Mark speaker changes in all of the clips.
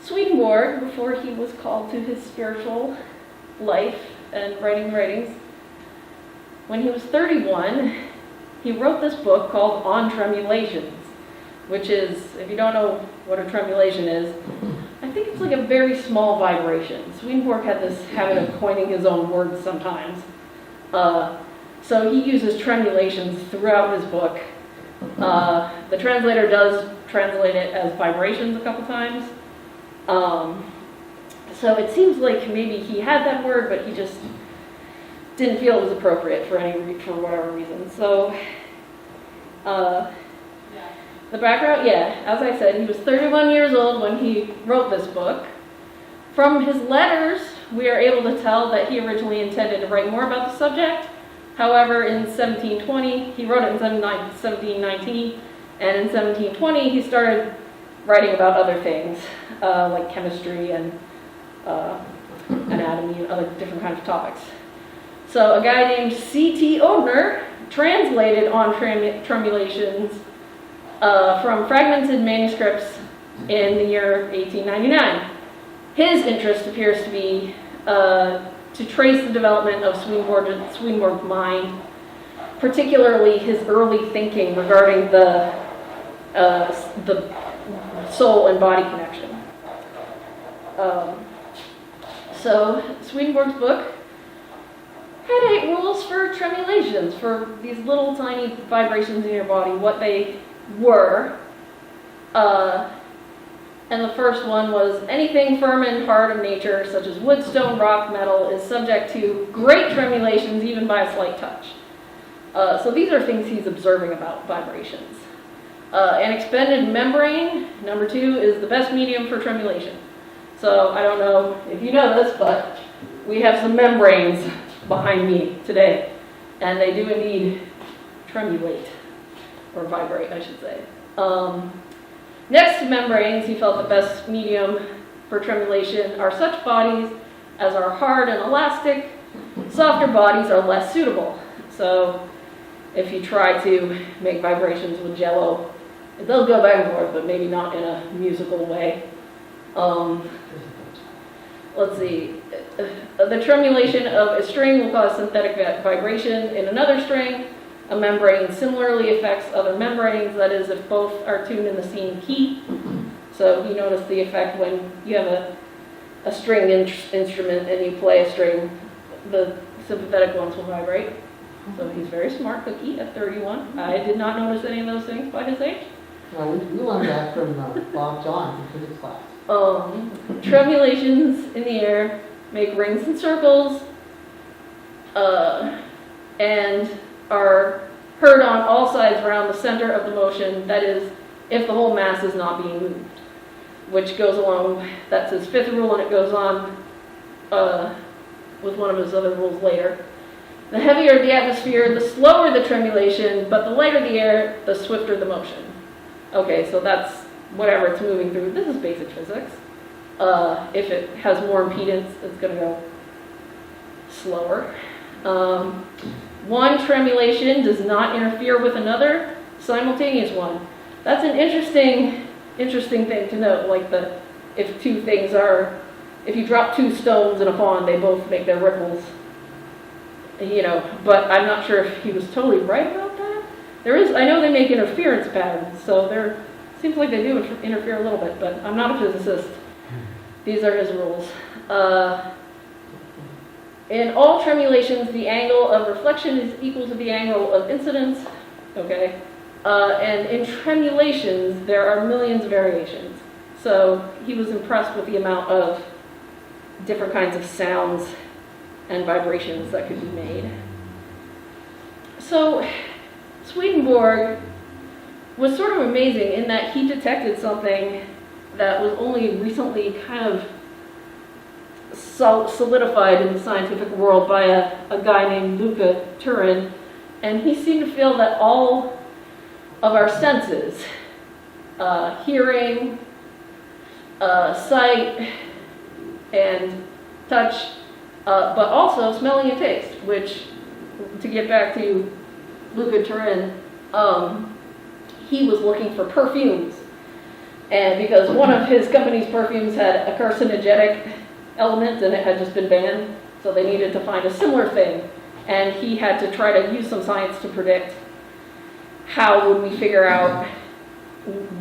Speaker 1: Swedenborg, before he was called to his spiritual life and writing writings, when he was 31, he wrote this book called On Tremulations, which is, if you don't know what a tremulation is, I think it's like a very small vibration. Swedenborg had this habit of coining his own words sometimes. So he uses tremulations throughout his book. The translator does translate it as vibrations a couple times. So it seems like maybe he had that word, but he just didn't feel it was appropriate for whatever reason. So the background, as I said, he was 31 years old when he wrote this book. From his letters, we are able to tell that he originally intended to write more about the subject. However, in 1720, he wrote it in 1719, and in 1720 he started writing about other things, like chemistry and anatomy and other different kinds of topics. So a guy named C.T. Oedner translated On Tremulations from fragmented manuscripts in the year 1899. His interest appears to be to trace the development of Swedenborg's mind, particularly his early thinking regarding the soul and body connection. So Swedenborg's book had 8 rules for tremulations, for these little tiny vibrations in your body, what they were. And the first one was, anything firm and hard of nature, such as wood, stone, rock, metal, is subject to great tremulations, even by a slight touch. So these are things he's observing about vibrations. An expanded membrane, number 2, is the best medium for tremulation. So I don't know if you know this, but we have some membranes behind me today, and they do indeed tremulate, or vibrate, I should say. Next to membranes, he felt the best medium for tremulation are such bodies as are hard and elastic. Softer bodies are less suitable. So if you try to make vibrations with Jell-O, they'll go back and forth, but maybe not in a musical way. Let's see. The tremulation of a string will cause synthetic vibration in another string. A membrane similarly affects other membranes, that is, if both are tuned in the same key. So you notice the effect when you have a string instrument and you play a string, the sympathetic ones will vibrate. So he's very smart cookie at 31. I did not notice any of those things by his age.
Speaker 2: Well, we learned that from Bob John in physics class.
Speaker 1: Tremulations in the air make rings and circles, and are heard on all sides around the center of the motion, that is, if the whole mass is not being moved, which goes along, that's his 5th rule, and it goes on with one of his other rules later. The heavier the atmosphere, the slower the tremulation, but the lighter the air, the swifter the motion. Okay, so that's whatever it's moving through. This is basic physics. If it has more impedance, it's going to go slower. One tremulation does not interfere with another simultaneous one. That's an interesting thing to note. Like if you drop 2 stones in a pond, they both make their ripples. But I'm not sure if he was totally right about that. I know they make interference patterns, so seems like they do interfere a little bit, but I'm not a physicist. These are his rules. In all tremulations, the angle of reflection is equal to the angle of incidence. Okay? And in tremulations, there are millions of variations. So he was impressed with the amount of different kinds of sounds and vibrations that could be made. So Swedenborg was sort of amazing in that he detected something that was only recently kind of solidified in the scientific world by a guy named Luca Turin, and he seemed to feel that all of our senses, hearing, sight, and touch, but also smelling and taste, which, to get back to Luca Turin, he was looking for perfumes. And because one of his company's perfumes had a carcinogenic element and it had just been banned, so they needed to find a similar thing. And he had to try to use some science to predict how would we figure out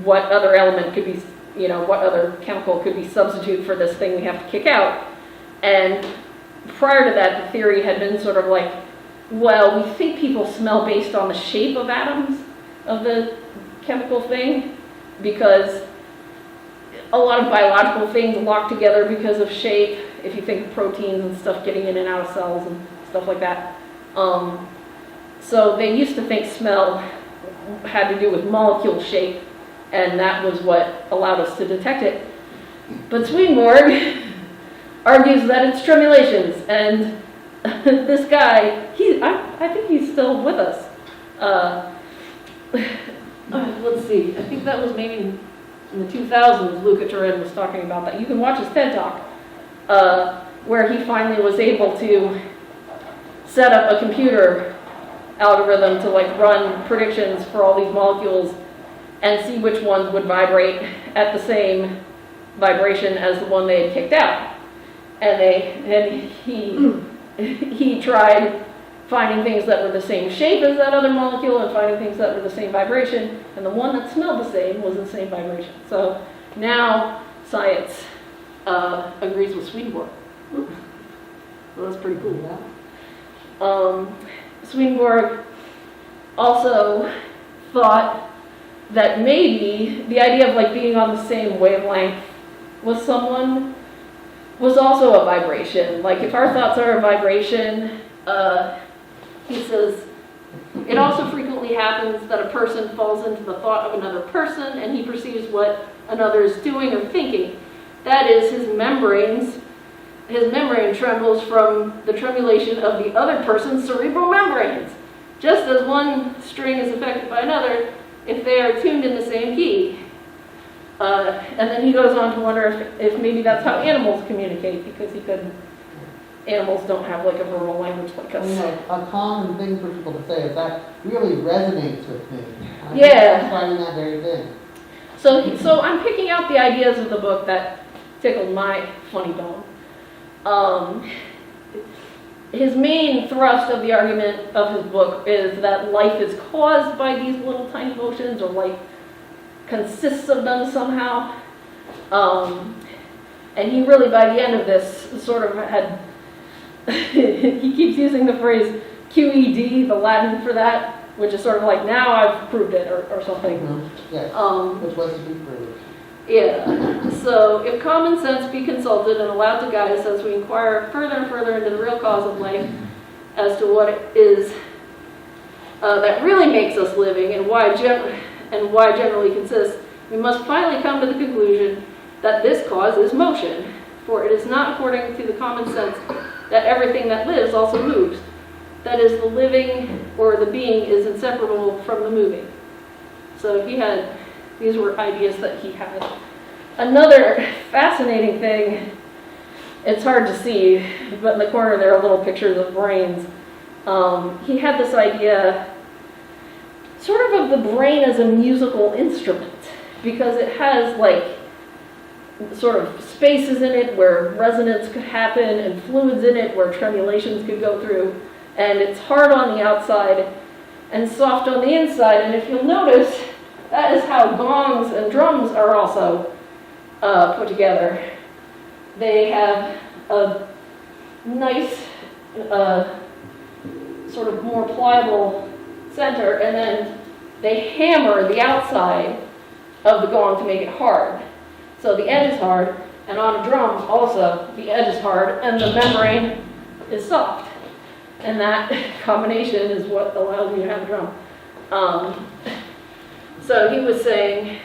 Speaker 1: what other element could be, what other chemical could be substitute for this thing we have to kick out. And prior to that, the theory had been sort of like, well, we think people smell based on the shape of atoms of the chemical thing, because a lot of biological things lock together because of shape, if you think of proteins and stuff getting in and out of cells and stuff like that. So they used to think smell had to do with molecule shape, and that was what allowed us to detect it. But Swedenborg argues that it's tremulations, and this guy, I think he's still with us. Let's see, I think that was maybe in the 2000s, Luca Turin was talking about that. You can watch his TED Talk, where he finally was able to set up a computer algorithm to run predictions for all these molecules and see which ones would vibrate at the same vibration as the one they had kicked out. And he tried finding things that were the same shape as that other molecule and finding things that were the same vibration, and the one that smelled the same was the same vibration. So now science agrees with Swedenborg. Well, that's pretty cool.
Speaker 2: Yeah.
Speaker 1: Swedenborg also thought that maybe the idea of being on the same wavelength with someone was also a vibration. If our thoughts are a vibration, he says, it also frequently happens that a person falls into the thought of another person and he perceives what another is doing or thinking. That is, his membrane trembles from the tremulation of the other person's cerebral membranes, just as one string is affected by another if they are tuned in the same key. And then he goes on to wonder if maybe that's how animals communicate, because animals don't have a verbal language like us.
Speaker 2: A common thing for people to say is that really resonates with me.
Speaker 1: Yeah.
Speaker 2: I'm finding that very thing.
Speaker 1: So I'm picking out the ideas of the book that tickled my funny bone. His main thrust of the argument of his book is that life is caused by these little tiny motions, or life consists of them somehow. And he really, by the end of this, sort of had, he keeps using the phrase QED, the Latin for that, which is sort of now I've proved it, or something.
Speaker 2: Mm-hmm. Yes, which was to be proved.
Speaker 1: Yeah, so if common sense be consulted and allowed to guide us as we inquire further and further into the real cause of life, as to what it is that really makes us living and why generally consists, we must finally come to the conclusion that this cause is motion, for it is not according to the common sense that everything that lives also moves. That is, the living or the being is inseparable from the moving. So these were ideas that he had. Another fascinating thing, it's hard to see, but in the corner there are little pictures of brains. He had this idea sort of the brain as a musical instrument, because it has sort of spaces in it where resonance could happen and fluids in it where tremulations could go through, and it's hard on the outside and soft on the inside. And if you'll notice, that is how gongs and drums are also put together. They have a nice sort of more pliable center, and then they hammer the outside of the gong to make it hard. So the edge is hard, and on a drum also the edge is hard and the membrane is soft. And that combination is what allows you to have a drum. So he was saying,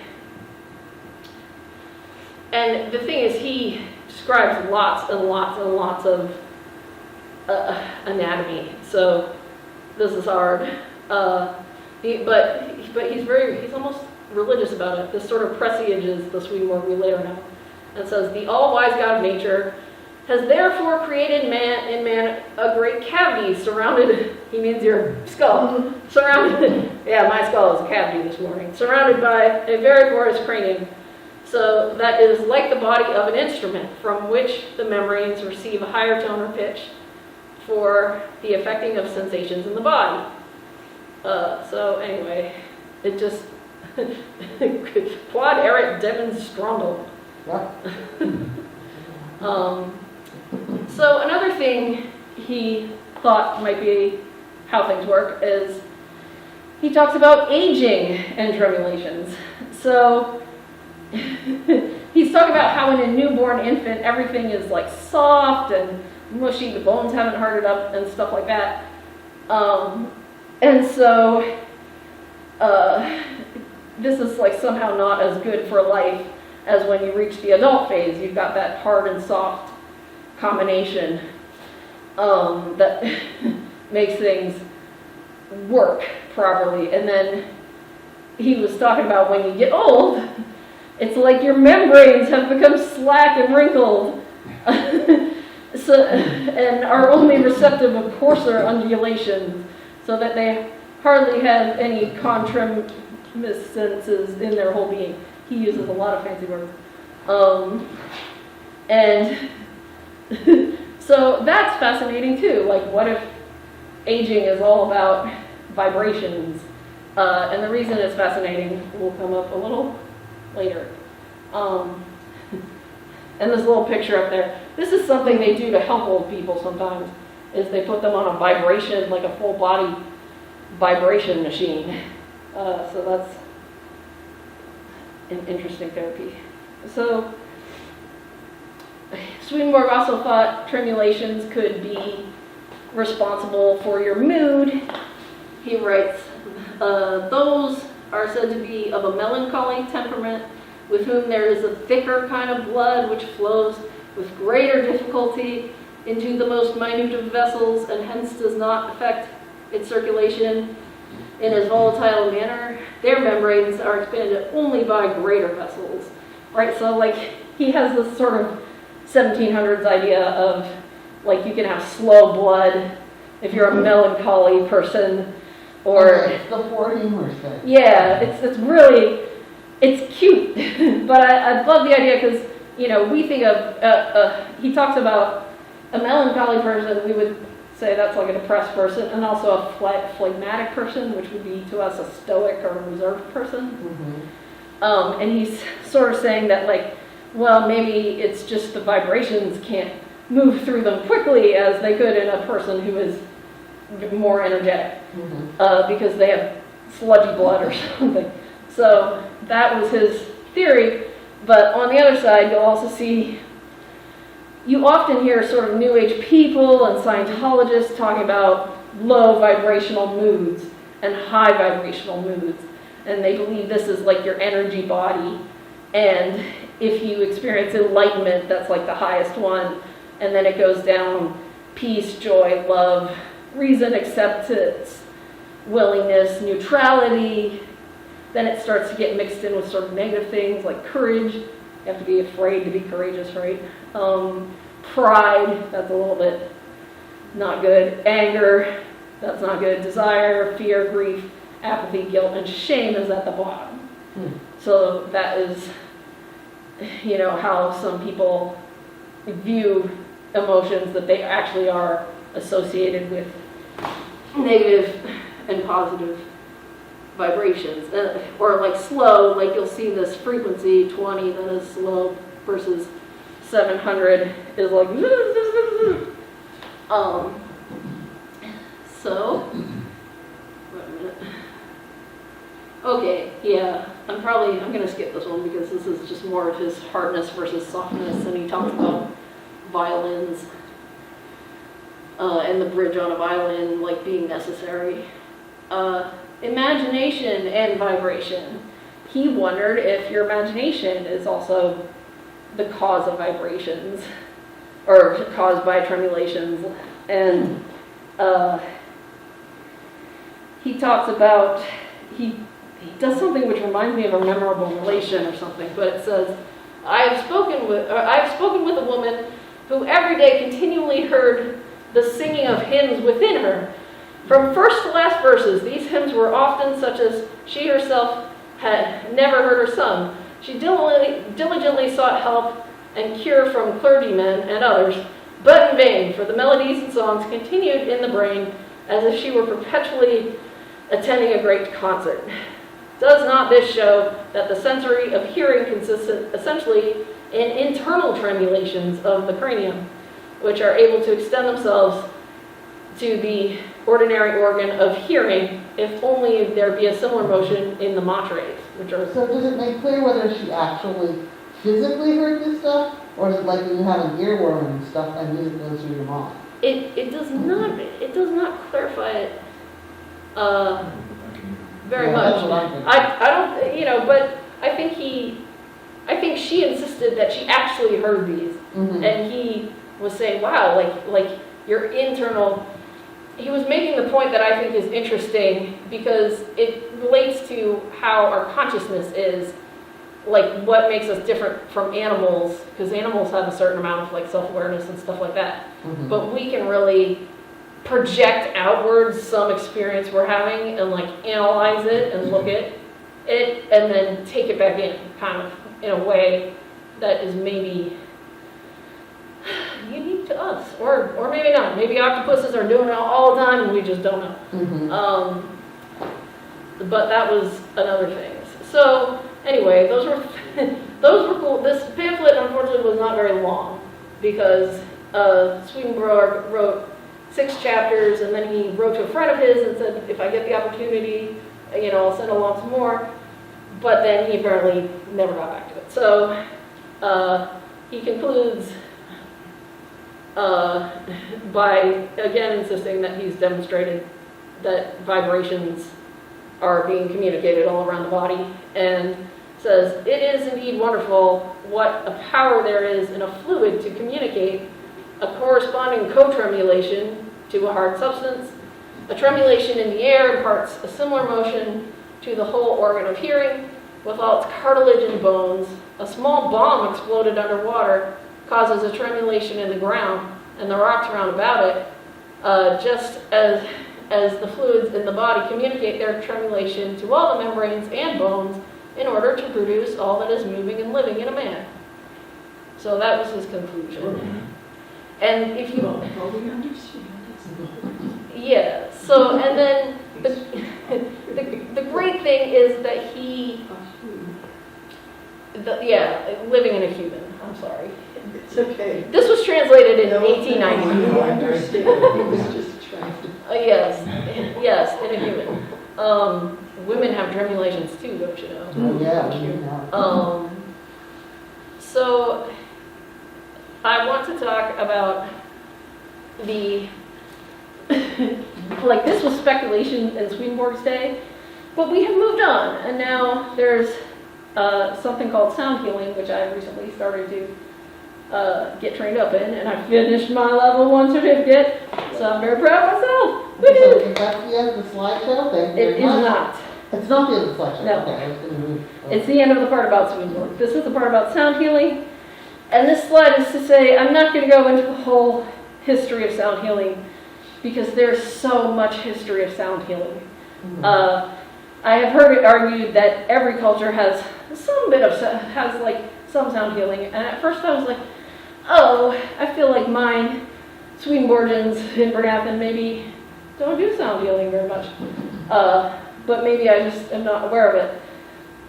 Speaker 1: and the thing is, he describes lots and lots and lots of anatomy. So this is hard. But he's almost religious about it. This sort of presages the Swedenborg we later know, and says, the all-wise God of nature has therefore created in man a great cavity surrounded, he means your skull, surrounded, yeah, my skull is a cavity this morning, surrounded by a very porous cranium, So that is like the body of an instrument from which the membranes receive a higher tone or pitch for the affecting of sensations in the body. So anyway, it just quod erat demonstrandum.
Speaker 2: Yeah.
Speaker 1: So another thing he thought might be how things work is he talks about aging and tremulations. So he's talking about how in a newborn infant everything is like soft and mushy, the bones haven't hardened up and stuff like that. And so this is like somehow not as good for life as when you reach the adult phase. You've got that hard and soft combination that makes things work properly. And then he was talking about when you get old, it's like your membranes have become slack and wrinkled and are only receptive of coarser undulations, so that they hardly have any contremescences in their whole being. He uses a lot of fancy words. And so that's fascinating too. Like, what if aging is all about vibrations? And the reason it's fascinating will come up a little later. And this little picture up there, this is something they do to help old people sometimes, is they put them on a vibration, like a full body vibration machine. So that's an interesting therapy. So Swedenborg also thought tremulations could be responsible for your mood. He writes, those are said to be of a melancholy temperament, with whom there is a thicker kind of blood which flows with greater difficulty into the most minute of vessels, and hence does not affect its circulation in as volatile a manner. Their membranes are expanded only by greater vessels. Right, so like he has this sort of 1700s idea of like you can have slow blood if you're a melancholy person, or
Speaker 2: it's the poor humor thing.
Speaker 1: Yeah, it's really, it's cute, but I love the idea because, you know, we think of, he talks about a melancholy person, we would say that's like a depressed person, and also a phlegmatic person, which would be to us a stoic or a reserved person. Mm-hmm. And he's sort of saying that, like, well, maybe it's just the vibrations can't move through them quickly as they could in a person who is more energetic, because they have sludgy blood or something. So that was his theory. But on the other side, you'll also see, you often hear sort of New Age people and Scientologists talking about low vibrational moods and high vibrational moods. And they believe this is like your energy body. And if you experience enlightenment, that's like the highest one. And then it goes down: peace, joy, love, reason, acceptance, willingness, neutrality. Then it starts to get mixed in with sort of negative things like courage. You have to be afraid to be courageous, right? Pride, that's a little bit not good. Anger, that's not good. Desire, fear, grief, apathy, guilt, and shame is at the bottom. So that is, you know, how some people view emotions, that they actually are associated with negative and positive vibrations. Or like slow, like you'll see this frequency 20 that is slow versus 700 is like so wait a minute. Okay, yeah, I'm gonna skip this one because this is just more of his hardness versus softness, and he talks about violins and the bridge on a violin like being necessary. Imagination and vibration. He wondered if your imagination is also the cause of vibrations, or caused by tremulations. And he talks about, he does something which reminds me of a memorable relation or something, but it says, I've spoken with a woman who every day continually heard the singing of hymns within her. From first to last verses, these hymns were often such as she herself had never heard or sung. She diligently sought help and cure from clergymen and others, but in vain, for the melodies and songs continued in the brain as if she were perpetually attending a great concert. Does not this show that the sensory of hearing consists essentially in internal tremulations of the cranium, which are able to extend themselves to the ordinary organ of hearing, if only there be a similar motion in the matres, which are...
Speaker 2: So does it make clear whether she actually physically heard this stuff, or is it like when you have an earworm and stuff and music goes through your mind?
Speaker 1: It does not clarify it very
Speaker 2: Yeah,
Speaker 1: much.
Speaker 2: that's what I'm thinking.
Speaker 1: I don't, but I think she insisted that she actually heard these,
Speaker 2: Mhm.
Speaker 1: and he was saying, wow, like your internal... He was making the point that I think is interesting because it relates to how our consciousness is, like what makes us different from animals, because animals have a certain amount of like self-awareness and stuff like that.
Speaker 2: Mhm.
Speaker 1: But we can really project outwards some experience we're having and like analyze it and look at it and then take it back in, kind of in a way that is maybe unique to us, or maybe not. Maybe octopuses are doing it all the time and we just don't know.
Speaker 2: Mhm.
Speaker 1: But that was another thing. So anyway, those were cool. This pamphlet unfortunately was not very long because Swedenborg wrote 6 chapters, and then he wrote to a friend of his and said, if I get the opportunity, I'll send along some more. But then he apparently never got back to it. So he concludes by again insisting that he's demonstrated that vibrations are being communicated all around the body, and says, it is indeed wonderful what a power there is in a fluid to communicate a corresponding co-tremulation to a hard substance. A tremulation in the air imparts a similar motion to the whole organ of hearing, with all its cartilage and bones. A small bomb exploded underwater causes a tremulation in the ground and the rocks around about it, just as the fluids in the body communicate their tremulation to all the membranes and bones in order to produce all that is moving and living in a man. So that was his conclusion. And if you... Yeah, so, and then the great thing is that he... living in a human, I'm sorry.
Speaker 3: It's okay.
Speaker 1: This was translated in 1890.
Speaker 3: I understand. He was just trying to...
Speaker 1: Yes, in a human. Women have tremulations too, don't you know?
Speaker 2: Oh, yeah.
Speaker 1: So I want to talk about the, like this was speculation in Swedenborg's day, but we have moved on, and now there's something called sound healing, which I recently started to get trained up in, and I finished my level 1 certificate, so I'm very proud of myself.
Speaker 2: So is that the end of the slideshow? Thank you
Speaker 1: It
Speaker 2: very
Speaker 1: is
Speaker 2: much.
Speaker 1: not.
Speaker 2: It's not the end of the slideshow?
Speaker 1: No.
Speaker 2: Okay, I was going to move.
Speaker 1: It's the end of the part about Swedenborg. This is the part about sound healing. And this slide is to say, I'm not going to go into the whole history of sound healing because there's so much history of sound healing.
Speaker 2: Mhm.
Speaker 1: I have heard it argued that every culture has some sound healing. And at first I was like, oh, I feel like mine, Swedenborgians in Bernathen, maybe don't do sound healing very much. But maybe I just am not aware of it.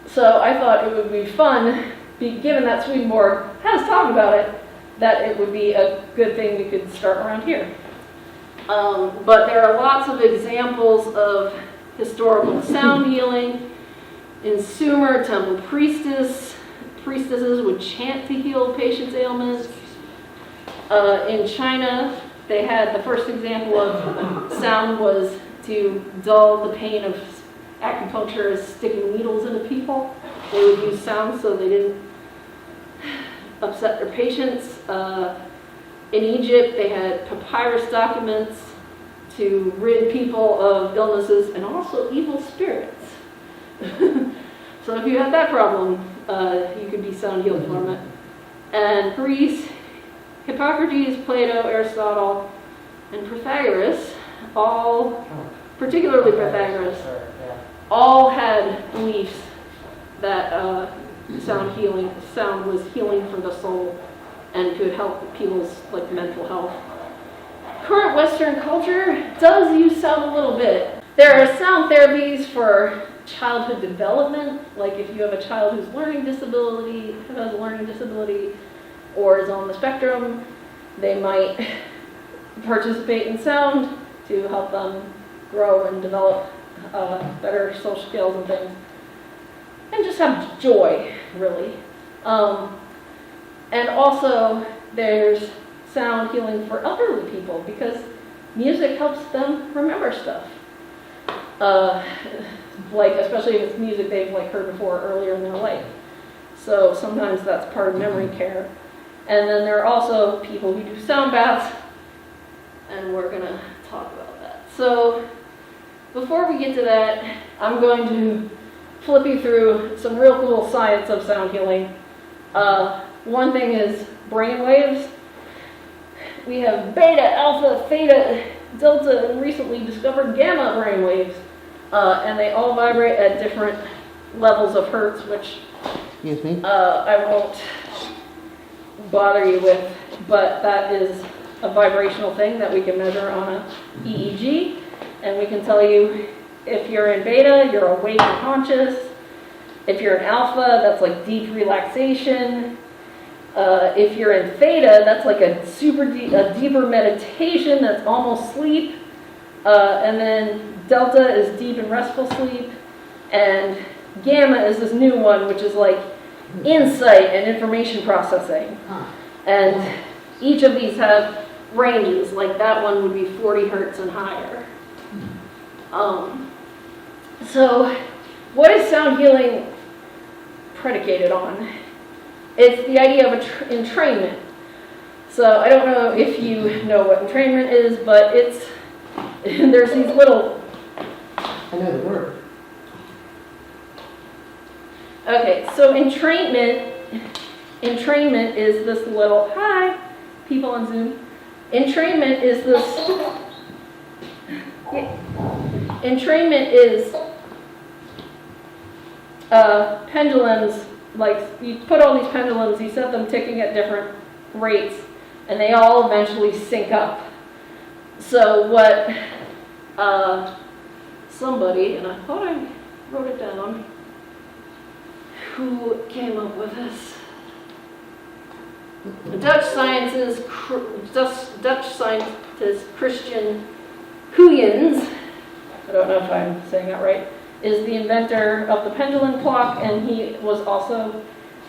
Speaker 1: So I thought it would be fun, given that Swedenborg has talked about it, that it would be a good thing we could start around here. But there are lots of examples of historical sound healing. In Sumer, temple priestesses would chant to heal patients' ailments. In China, they had the first example of sound was to dull the pain of acupuncturists sticking needles into people. They would use sound so they didn't upset their patients. In Egypt, they had papyrus documents to rid people of illnesses and also evil spirits. So if you had that problem, you could be sound healed from it. And Greece, Hippocrates, Plato, Aristotle, and Pythagoras, particularly Pythagoras, all had beliefs that sound was healing for the soul and could help people's like mental health. Current Western culture does use sound a little bit. There are sound therapies for childhood development, like if you have a child who's has a learning disability, or is on the spectrum, they might participate in sound to help them grow and develop better social skills and things. And just have joy, really. And also, there's sound healing for elderly people because music helps them remember stuff. Like, especially if it's music they've like heard before earlier in their life. So sometimes that's part of memory care. And then there are also people who do sound baths, and we're going to talk about that. So before we get to that, I'm going to flip you through some real cool science of sound healing. One thing is brain waves. We have beta, alpha, theta, delta, and recently discovered gamma brain waves. And they all vibrate at different levels of hertz, which
Speaker 2: Excuse me.
Speaker 1: I won't bother you with, but that is a vibrational thing that we can measure on a EEG, and we can tell you if you're in beta, you're awake and conscious. If you're in alpha, that's like deep relaxation. If you're in theta, that's like a deeper meditation that's almost sleep. And then delta is deep and restful sleep. And gamma is this new one, which is like insight and information processing. And each of these have ranges, like that one would be 40 hertz and higher. So what is sound healing predicated on? It's the idea of entrainment. So I don't know if you know what entrainment is, but it's there's these little.
Speaker 2: I know the word.
Speaker 1: Okay, so entrainment is this little, hi, people on Zoom. Entrainment is pendulums, like you put all these pendulums, you set them ticking at different rates, and they all eventually sync up. So what somebody, and I thought I wrote it down, who came up with this? The Dutch scientist Christian Huygens, I don't know if I'm saying that right, is the inventor of the pendulum clock, and he was also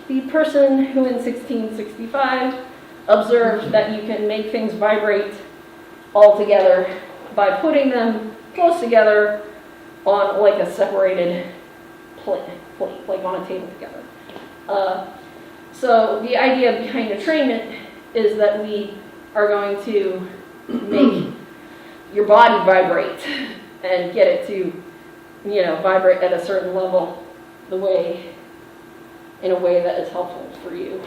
Speaker 1: the person who in 1665 observed that you can make things vibrate all together by putting them close together on like a separated plate, like on a table together. So the idea behind entrainment is that we are going to make your body vibrate and get it to, vibrate at a certain level in a way that is helpful for you.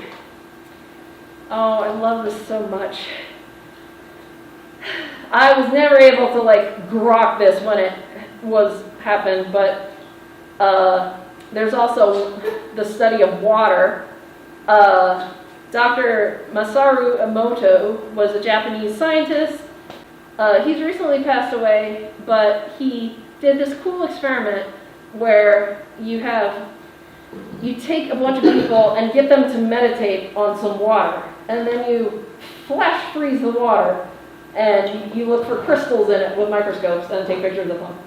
Speaker 1: Oh, I love this so much. I was never able to grok this when it happened, but there's also the study of water. Dr. Masaru Emoto was a Japanese scientist. He's recently passed away, but he did this cool experiment where you take a bunch of people and get them to meditate on some water, and then you flash freeze the water, and you look for crystals in it with microscopes and take pictures of them.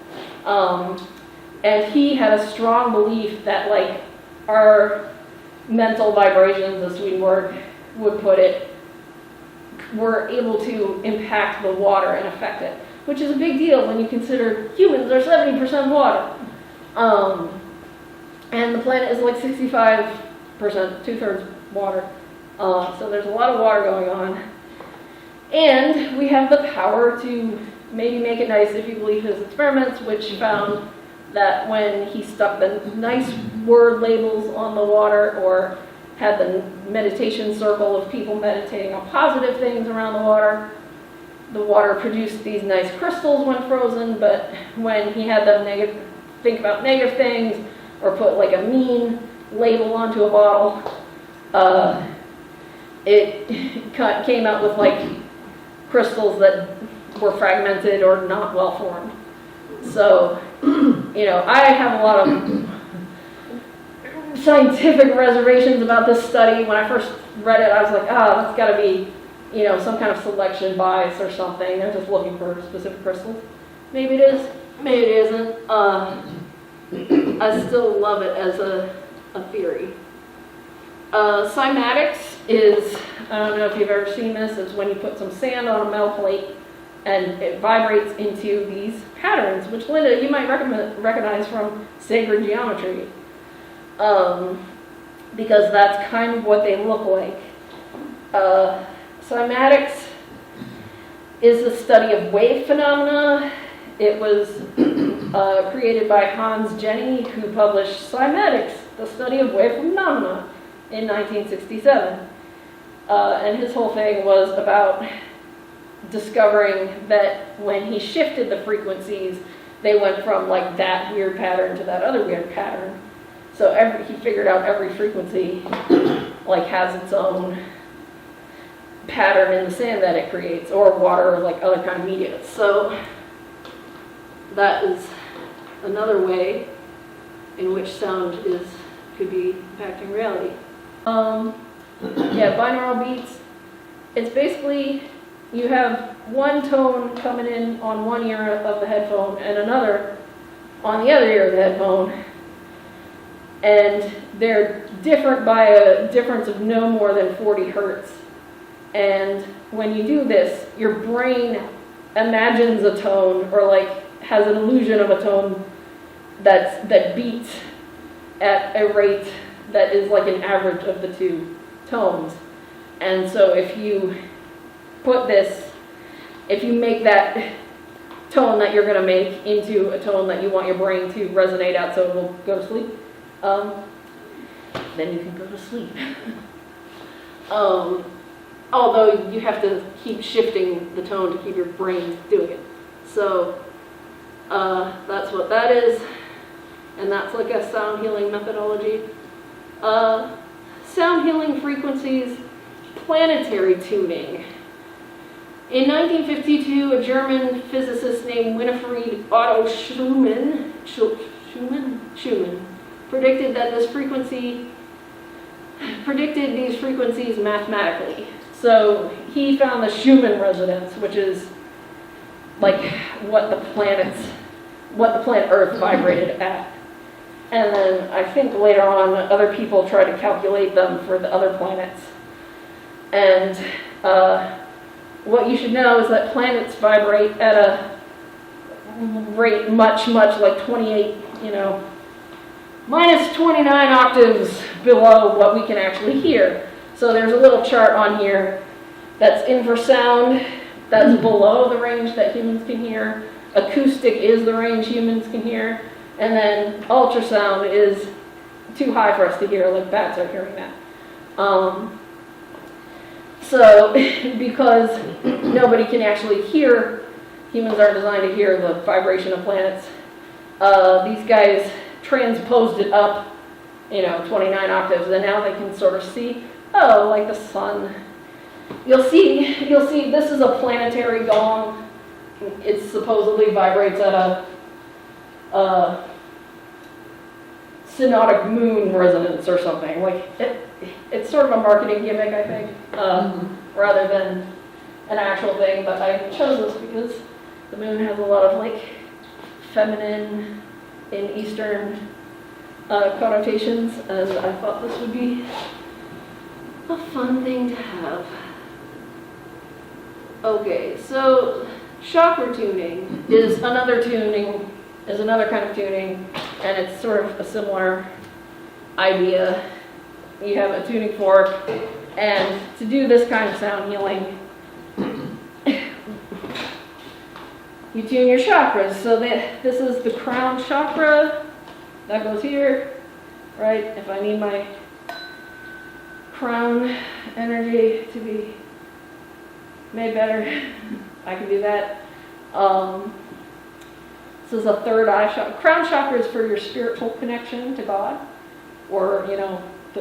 Speaker 1: And he had a strong belief that our mental vibrations, as Swedenborg would put it, were able to impact the water and affect it, which is a big deal when you consider humans are 70% water. And the planet is 65%, 2/3 water. So there's a lot of water going on. And we have the power to maybe make it nice if you believe his experiments, which found that when he stuck the nice word labels on the water or had the meditation circle of people meditating on positive things around the water produced these nice crystals when frozen, but when he had them think about negative things or put a mean label onto a bottle. It came out with like crystals that were fragmented or not well formed. So, I have a lot of scientific reservations about this study. When I first read it, I was like, that's got to be, some kind of selection bias or something. They're just looking for specific crystals. Maybe it is, maybe it isn't. I still love it as a theory. Cymatics is, I don't know if you've ever seen this, it's when you put some sand on a metal plate and it vibrates into these patterns, which, Linda, you might recognize from sacred geometry. Because that's kind of what they look like. Cymatics is the study of wave phenomena. It was created by Hans Jenny, who published Cymatics, the study of wave phenomena, in 1967. And his whole thing was about discovering that when he shifted the frequencies, they went from like that weird pattern to that other weird pattern. So he figured out every frequency like has its own pattern in the sand that it creates, or water, or like other kind of media. So that is another way in which sound could be impacting reality. Binaural beats. It's basically you have one tone coming in on one ear of the headphone and another on the other ear of the headphone. And they're different by a difference of no more than 40 hertz. And when you do this, your brain imagines a tone, or like has an illusion of a tone that beats at a rate that is like an average of the two tones. And so if you make that tone that you're going to make into a tone that you want your brain to resonate at so it will go to sleep, then you can go to sleep. Although you have to keep shifting the tone to keep your brain doing it. So that's what that is, and that's like a sound healing methodology. Sound healing frequencies, planetary tuning. In 1952, a German physicist named Winifred Otto Schumann predicted these frequencies mathematically. So he found the Schumann resonance, which is like what the planet Earth vibrated at. And then I think later on other people tried to calculate them for the other planets. And what you should know is that planets vibrate at a rate much like 28, minus 29 octaves below what we can actually hear. So there's a little chart on here that's infrasound, that's below the range that humans can hear. Acoustic is the range humans can hear. And then ultrasound is too high for us to hear, like bats are hearing that. So because nobody can actually hear, humans aren't designed to hear the vibration of planets, these guys transposed it up, 29 octaves, and now they can sort of see, like the sun. You'll see this is a planetary gong. It supposedly vibrates at a synodic moon resonance or something. Like it's sort of a marketing gimmick, I think, rather than an actual thing. But I chose this because the moon has a lot of like feminine in Eastern connotations, and I thought this would be a fun thing to have. Okay, so chakra tuning is another kind of tuning, and it's sort of a similar idea. You have a tuning fork, and to do this kind of sound healing, you tune your chakras. So this is the crown chakra. That goes here, right? If I need my crown energy to be made better, I can do that. This is a third eye chakra. Crown chakra is for your spiritual connection to God. or,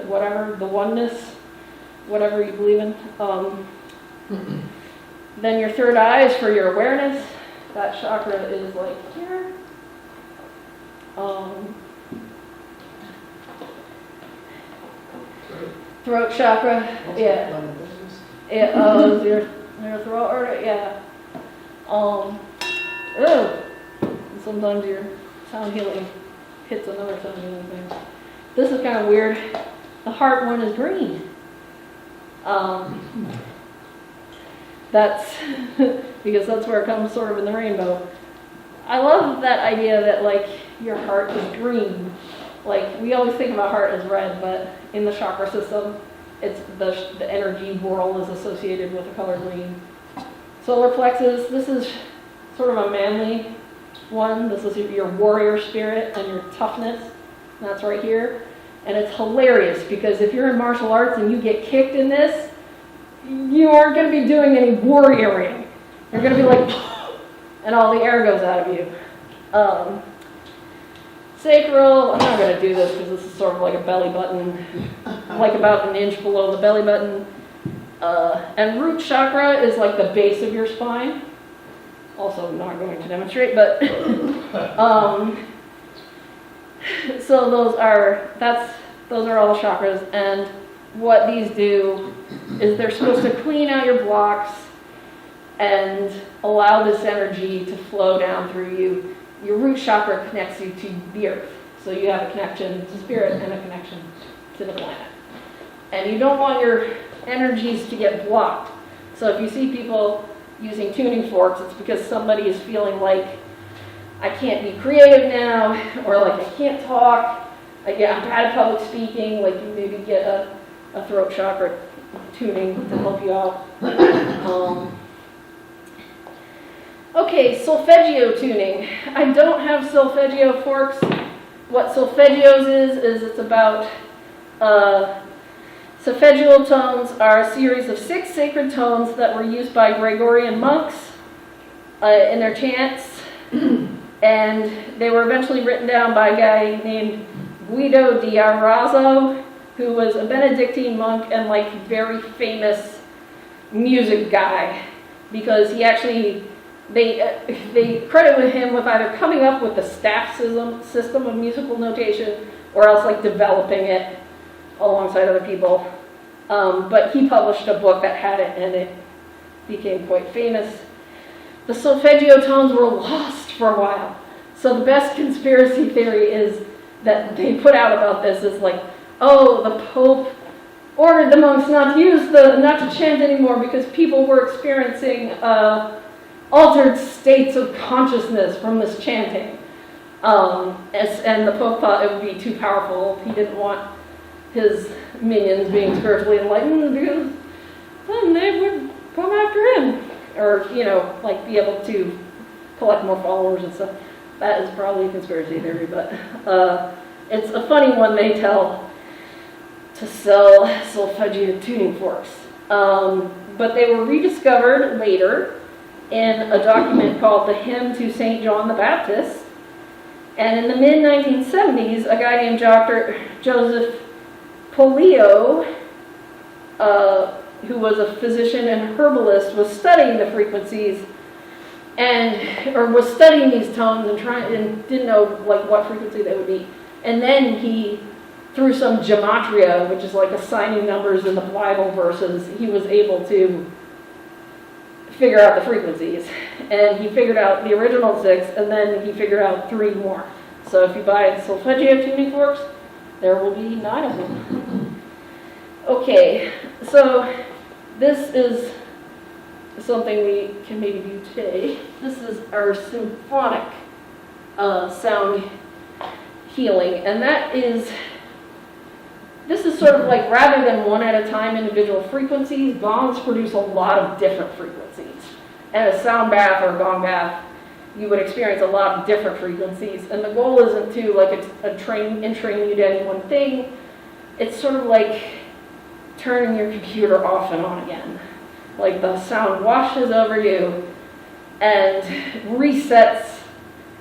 Speaker 1: whatever, the oneness, whatever you believe in. Then your third eye is for your awareness. That chakra is like here. Throat chakra, yeah. Yeah, your throat area, yeah. Sometimes your sound healing hits another sound healing thing. This is kind of weird. The heart one is green. That's because that's where it comes sort of in the rainbow. I love that idea that like your heart is green. Like we always think of a heart as red, but in the chakra system, it's the energy whirl is associated with the color green. Solar plexus, this is sort of a manly one. This is your warrior spirit and your toughness. And that's right here. And it's hilarious because if you're in martial arts and you get kicked in this, you aren't going to be doing any warrioring. You're going to be like, and all the air goes out of you. Sacral, I'm not going to do this because this is sort of like a belly button, like about an inch below the belly button. And root chakra is like the base of your spine. Also not going to demonstrate, but so those are all the chakras, and what these do is they're supposed to clean out your blocks and allow this energy to flow down through you. Your root chakra connects you to the earth, so you have a connection to spirit and a connection to the planet. And you don't want your energies to get blocked. So if you see people using tuning forks, it's because somebody is feeling like, I can't be creative now, or like I can't talk, I'm bad at public speaking, like you maybe get a throat chakra tuning to help you out. Okay, solfeggio tuning. I don't have solfeggio forks. What solfeggios is it's about, solfeggial tones are a series of 6 sacred tones that were used by Gregorian monks in their chants. And they were eventually written down by a guy named Guido di Arezzo, who was a Benedictine monk and like very famous music guy, because he actually, they credited him with either coming up with the staff system of musical notation or else like developing it alongside other people. But he published a book that had it and it became quite famous. The solfeggio tones were lost for a while. So the best conspiracy theory is that they put out about this is like, oh, the Pope ordered the monks not to chant anymore because people were experiencing altered states of consciousness from this chanting. And the Pope thought it would be too powerful. He didn't want his minions being spiritually enlightened because then they would come after him. Or, like be able to collect more followers and stuff. That is probably a conspiracy theory, but it's a funny one they tell to sell solfeggio tuning forks. But they were rediscovered later in a document called the Hymn to St. John the Baptist. And in the mid-1970s, a guy named Dr. Joseph Polio, who was a physician and herbalist, was studying the frequencies or was studying these tones and didn't know like what frequency they would be. And then he, through some gematria, which is like assigning numbers in the Bible verses, he was able to figure out the frequencies. And he figured out the original 6, and then he figured out 3 more. So if you buy solfeggio tuning forks, there will be 9 of them. Okay, so this is something we can maybe do today. This is our symphonic sound healing, and this is sort of like, rather than one at a time individual frequencies, gongs produce a lot of different frequencies. And a sound bath or a gong bath, you would experience a lot of different frequencies. And the goal isn't to like entrain you to any one thing. It's sort of like turning your computer off and on again. Like the sound washes over you and resets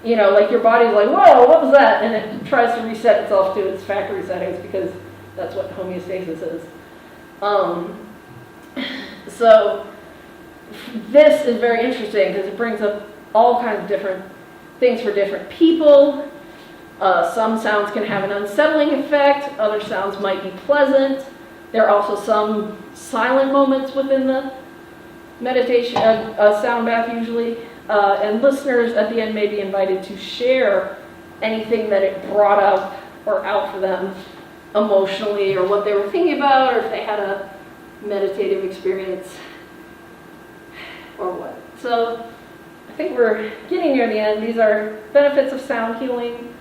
Speaker 1: like your body's like, whoa, what was that? And it tries to reset itself to its factory settings because that's what homeostasis is. So this is very interesting because it brings up all kinds of different things for different people. Some sounds can have an unsettling effect. Other sounds might be pleasant. There are also some silent moments within the meditation, a sound bath usually. And listeners at the end may be invited to share anything that it brought up or out for them emotionally, or what they were thinking about, or if they had a meditative experience or what. So I think we're getting near the end. These are benefits of sound healing.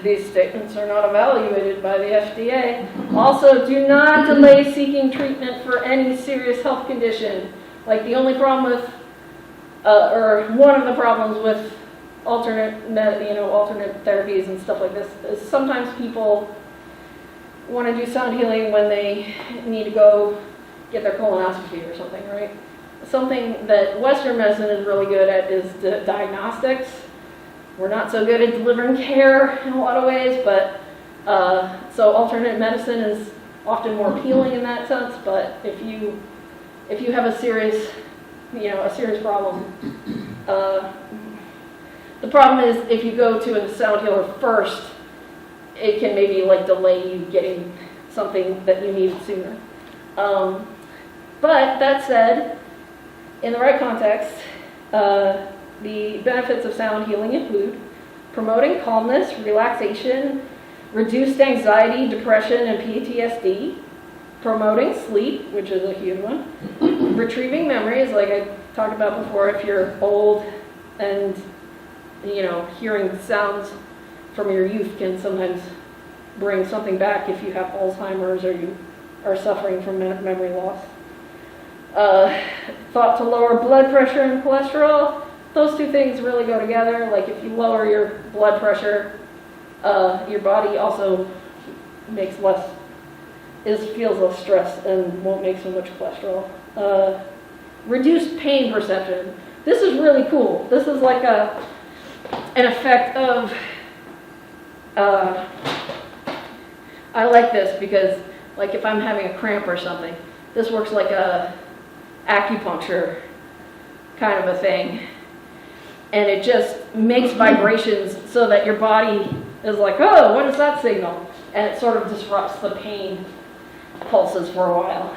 Speaker 1: These statements are not evaluated by the FDA. Also, do not delay seeking treatment for any serious health condition. Like the only problem with, or one of the problems with alternate therapies and stuff like this is sometimes people want to do sound healing when they need to go get their colonoscopy or something, right? Something that Western medicine is really good at is diagnostics. We're not so good at delivering care in a lot of ways, but so alternate medicine is often more appealing in that sense. But if you have a serious problem, the problem is if you go to a sound healer first, it can maybe like delay you getting something that you need sooner. But that said, in the right context, the benefits of sound healing include promoting calmness, relaxation, reduced anxiety, depression, and PTSD, promoting sleep, which is a huge one, retrieving memories, like I talked about before. If you're old and hearing sounds from your youth can sometimes bring something back if you have Alzheimer's or you are suffering from memory loss. Thought to lower blood pressure and cholesterol. Those two things really go together. Like if you lower your blood pressure, your body also feels less stress and won't make so much cholesterol. Reduced pain perception. This is really cool. This is like an effect of, I like this because like if I'm having a cramp or something, this works like a acupuncture kind of a thing. And it just makes vibrations so that your body is like, oh, what is that signal? And it sort of disrupts the pain pulses for a while.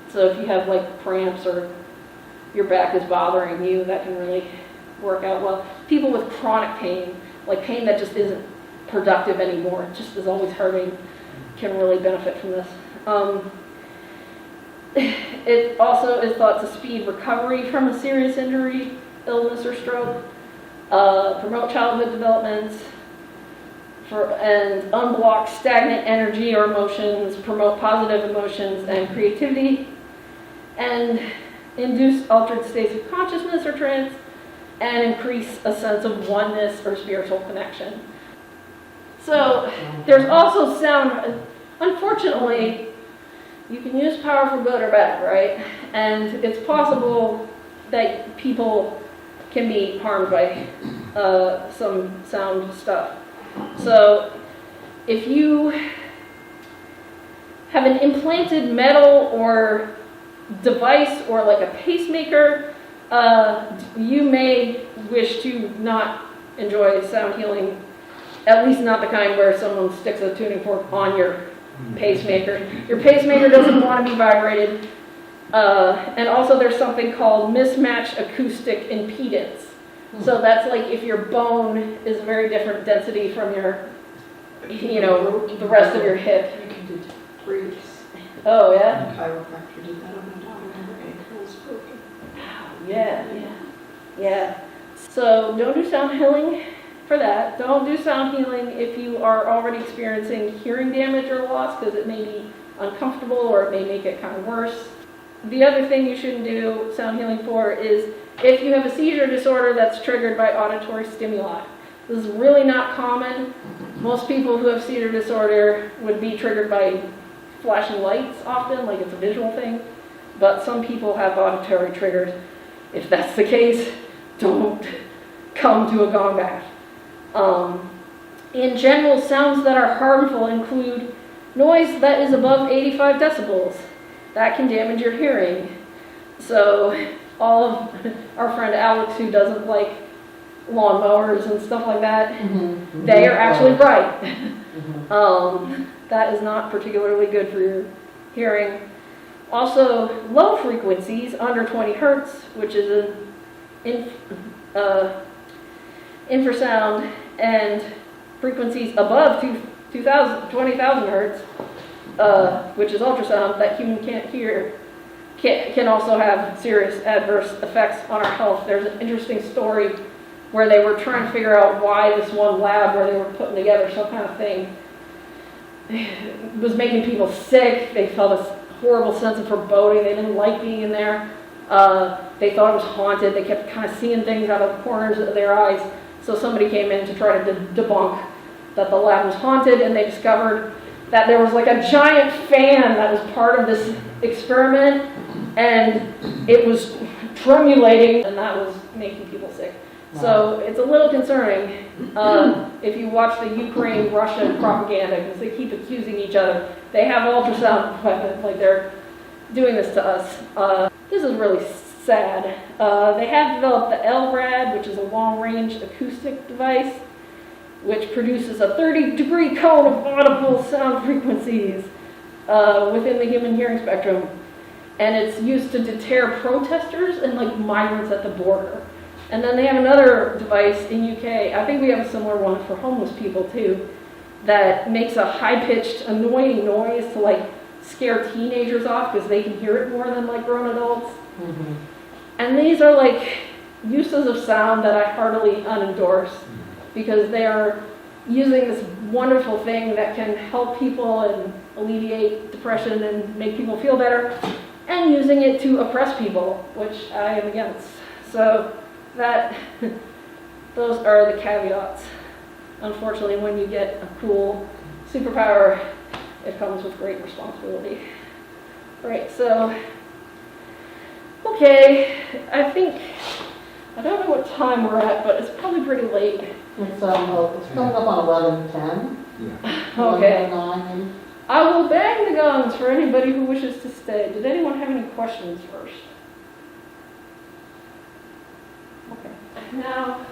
Speaker 1: So if you have like cramps or your back is bothering you, that can really work out well. People with chronic pain, like pain that just isn't productive anymore, just is always hurting, can really benefit from this. It also is thought to speed recovery from a serious injury, illness, or stroke, promote childhood development, and unblock stagnant energy or emotions, promote positive emotions and creativity, and induce altered states of consciousness or trance, and increase a sense of oneness or spiritual connection. So there's also sound. Unfortunately, you can use power for good or bad, right? And it's possible that people can be harmed by some sound stuff. So if you have an implanted metal or device or like a pacemaker, you may wish to not enjoy sound healing, at least not the kind where someone sticks a tuning fork on your pacemaker. Your pacemaker doesn't want to be vibrated. And also there's something called mismatched acoustic impedance. So that's like if your bone is a very different density from your, the rest of your hip.
Speaker 3: You can do breaks.
Speaker 1: Oh, yeah?
Speaker 3: Chiropractor did that on my daughter, and her ankle was broken.
Speaker 1: Yeah. So don't do sound healing for that. Don't do sound healing if you are already experiencing hearing damage or loss, because it may be uncomfortable or it may make it kind of worse. The other thing you shouldn't do sound healing for is if you have a seizure disorder that's triggered by auditory stimuli. This is really not common. Most people who have seizure disorder would be triggered by flashing lights often, like it's a visual thing. But some people have auditory triggers. If that's the case, don't come to a gong bash. In general, sounds that are harmful include noise that is above 85 decibels. That can damage your hearing. So all of our friend Alex, who doesn't like lawnmowers and stuff like that, they are actually right. That is not particularly good for your hearing. Also, low frequencies under 20 hertz, which is an infrasound, and frequencies above 20,000 hertz, which is ultrasound, that human can't hear, can also have serious adverse effects on our health. There's an interesting story where they were trying to figure out why this one lab where they were putting together some kind of thing was making people sick. They felt a horrible sense of foreboding. They didn't like being in there. They thought it was haunted. They kept kind of seeing things out of the corners of their eyes. So somebody came in to try to debunk that the lab was haunted, and they discovered that there was like a giant fan that was part of this experiment, and it was tremulating, and that was making people sick. Wow. So it's a little concerning if you watch the Ukraine-Russia propaganda, because they keep accusing each other. They have ultrasound weapons, like they're doing this to us. This is really sad. They have developed the LRAD, which is a long-range acoustic device, which produces a 30-degree cone of audible sound frequencies within the human hearing spectrum. And it's used to deter protesters and like migrants at the border. And then they have another device in UK, I think we have a similar one for homeless people too, that makes a high-pitched, annoying noise to like scare teenagers off because they can hear it more than like grown adults. Mm-hmm. And these are like uses of sound that I heartily unendorse, because they are using this wonderful thing that can help people and alleviate depression and make people feel better, and using it to oppress people, which I am against. So those are the caveats. Unfortunately, when you get a cool superpower, it comes with great responsibility. Right, so, okay, I don't know what time we're at, but it's probably pretty late.
Speaker 2: It's coming up on 11:10.
Speaker 4: Yeah.
Speaker 1: Okay.
Speaker 2: 11:09 maybe.
Speaker 1: I will bang the guns for anybody who wishes to stay. Did anyone have any questions first? Okay. Now,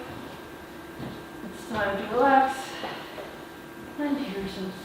Speaker 1: it's time to relax and hear some sounds.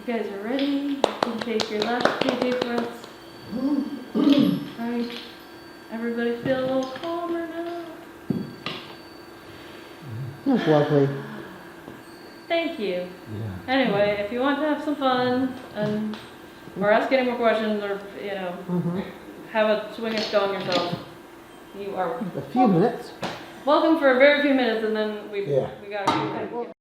Speaker 1: You guys are ready? You can take your last few deep breaths. Alright. Everybody feel a little calmer now.
Speaker 2: That's lovely.
Speaker 1: Thank you.
Speaker 4: Yeah.
Speaker 1: Anyway, if you want to have some fun or ask any more questions or, have a swing and going yourself, you are
Speaker 2: A few minutes.
Speaker 1: welcome for a very few minutes and then we
Speaker 4: Yeah.
Speaker 1: gotta keep it.